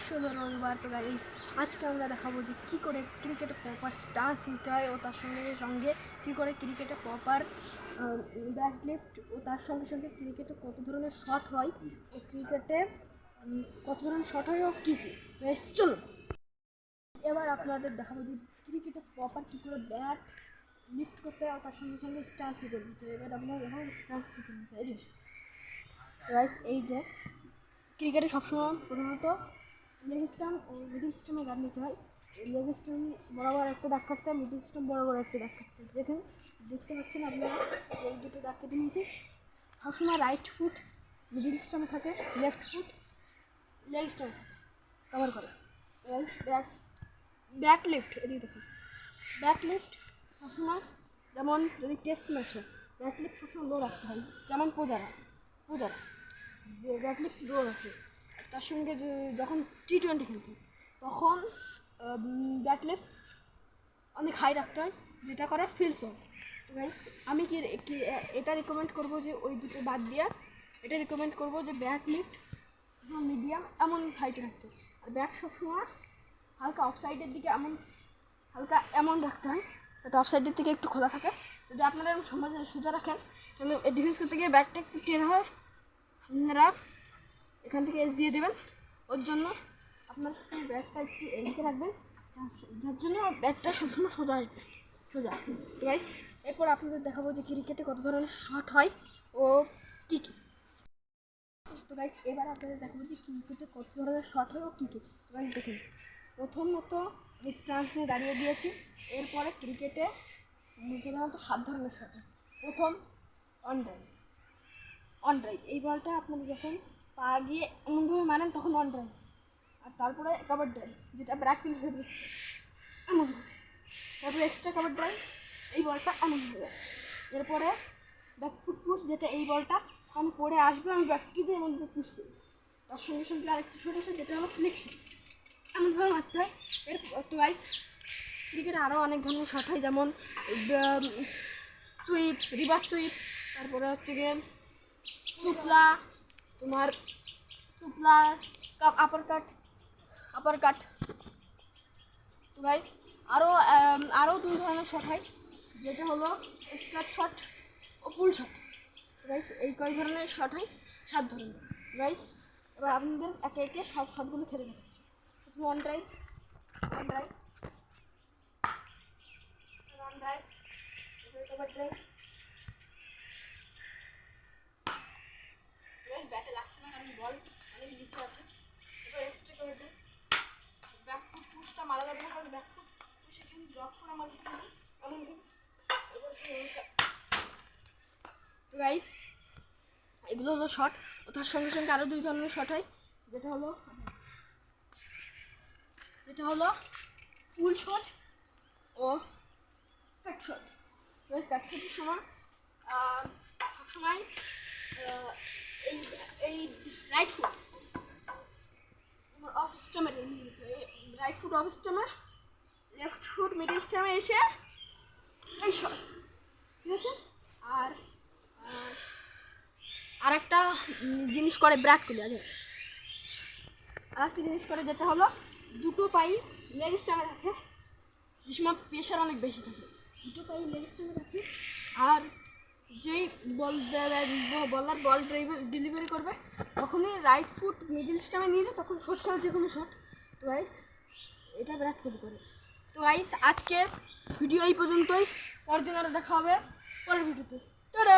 আজকে হলো রবিবার। তো গাইস আজকে আমরা দেখাবো যে কী করে ক্রিকেটে প্রপার স্টান্স নিতে হয় ও তার সঙ্গে সঙ্গে কী করে ক্রিকেটে প্রপার ব্যাট লিফট ও তার সঙ্গে সঙ্গে ক্রিকেটে কত ধরনের শট হয় ও ক্রিকেটে কত ধরনের শট হয় ও কী কী। চলুন এবার আপনাদের দেখাবো যে ক্রিকেটে প্রপার কী করে ব্যাট লিফট করতে হয় আর তার সঙ্গে সঙ্গে স্টান্স কী করে দিতে হয়। এবার আপনারা দেখাবো স্টান্স কী করে দিতে হয়। গাইস এই যে ক্রিকেটে সবসময় প্রধানত লেগ স্টাম্প ও মিডিল স্টাম্পে গান নিতে হয়। লেগ স্টাম্প বরাবর একটা দাগ কাটতে হয়, মিডিল স্টাম্প বরাবর একটা দাগ কাটতে হয়। যেখানে দেখতে পাচ্ছেন আপনারা এই দুটো দাগ কেটে নিয়েছি। সবসময় রাইট ফুট মিডিল স্টাম্পে থাকে, লেফট ফুট লেগ স্টাম্পে থাকে কভার করে। ব্যাক লিফট এদিকে দেখুন, ব্যাক লিফট সবসময় যেমন যদি টেস্ট ম্যাচ হয় ব্যাক লিফট সবসময় লো রাখতে হয়, যেমন পূজারা ব্যাট লিফট লো রাখে। তার সঙ্গে যখন টি-20 খেলতে তখন ব্যাট লিফট অনেক হাই রাখতে হয়, যেটা করে ফিল শট। তো গাইস আমি কি এটা রিকমেন্ড করবো যে ওই দুটো বাদ দিয়ে এটা রিকমেন্ড করবো যে ব্যাট লিফট মিডিয়াম এমন হাইটে রাখতে হয়, আর ব্যাট সবসময় হালকা অফসাইডের দিকে হালকা এমন রাখতে হয় যাতে অফসাইডের দিকে একটু খোলা থাকে। যদি আপনারা এরকম সোজা রাখেন তাহলে ডিফেন্স করতে গিয়ে ব্যাটটা একটু টের হয়, আপনারা এখান থেকে এস দিয়ে দেবেন। ওর জন্য আপনার ব্যাটটা একটু এদিকে রাখবেন, যার জন্য ব্যাটটা সবসময় সোজা আসবে সোজা। তো গাইস এরপর আপনাদের দেখাবো যে ক্রিকেটে কত ধরনের শট হয় ও কী কী। তো গাইস এবার আপনাদের দেখাবো যে ক্রিকেটে কত ধরনের শট হয় ও কী কী। তো গাইস দেখুন, প্রথমত স্টান্স নিয়ে দাঁড়িয়ে দিয়েছি। এরপরে ক্রিকেটে প্রধানত 7 ধরনের শট হয়। প্রথম অন ড্রাইভ, এই বলটা আপনারা যখন পা গিয়ে এমনভাবে মানেন তখন অন ড্রাইভ। আর তারপরে কভার ড্রাইভ, যেটা ব্র্যাক ফিল্ড হয়ে দিচ্ছে এমনভাবে। তারপরে এক্সট্রা কভার ড্রাইভ, এই বলটা এমনভাবে। এরপরে ব্যাক ফুট পুশ, যেটা এই বলটা আমি পড়ে আসবে আমি ব্যাক ফুটে এমনভাবে পুশ করি। তার সঙ্গে সঙ্গে আরেকটা শট আছে যেটা হলো ফ্লিক শট, এমনভাবে মারতে হয়। তো গাইস ক্রিকেটে আরও অনেক ধরনের শট হয়, যেমন সুইপ, রিভার্স সুইপ, তারপরে হচ্ছে গিয়ে সুপলা আপার কাট। তো গাইস আরও 2 ধরনের শট হয়, যেটা হলো কাট শট ও পুল শট। তো গাইস এই কয় ধরনের শট হয়? 7 ধরনের। গাইস এবার আপনাদের একে একে সব শটগুলো খেলে দেখাচ্ছি। প্রথমে অন ড্রাইভ, কভার ড্রাইভ, ব্যাটে লাগছে না কারণ বল অনেক নিচে আছে। এবার extra cover drive, back foot পুশটা মারা যাবে না, কারণ ব্যাক ফুট পুশ এখানে ড্রপ করা মারতে হবে এমন। তো গাইস এগুলো হলো শট ও তার সঙ্গে সঙ্গে আরও 2 ধরনের শট হয়, যেটা হলো পুল শট ও ব্যাক শট। ব্যাক শটের সময় সবসময় এই রাইট ফুট অফ স্টাম্পে নিয়ে যেতে হয়, রাইট ফুট অফ স্টাম্পে, লেফট ফুট মিডিল স্টাম্পে এসে এই শট, ঠিক আছে। আর একটা জিনিস করে বিরাট কোহলি, আরেকটা জিনিস করে যেটা হলো দুটো পাই লেগ স্টাম্পে রাখে, যে সময় প্রেশার অনেক বেশি থাকে দুটো পাই লেগ স্টাম্পে রাখে। আর যেই বলার বল ডেলিভারি করবে তখনই রাইট ফুট মিডিল স্টাম্পে নিয়ে যায়, তখন শট খেলা যে কোনো শট। তো গাইস এটা বিরাট কোহলি করে। তো গাইস আজকে ভিডিও এই পর্যন্তই, পরের দিন আরও দেখা হবে পরের ভিডিওতে। টাটা।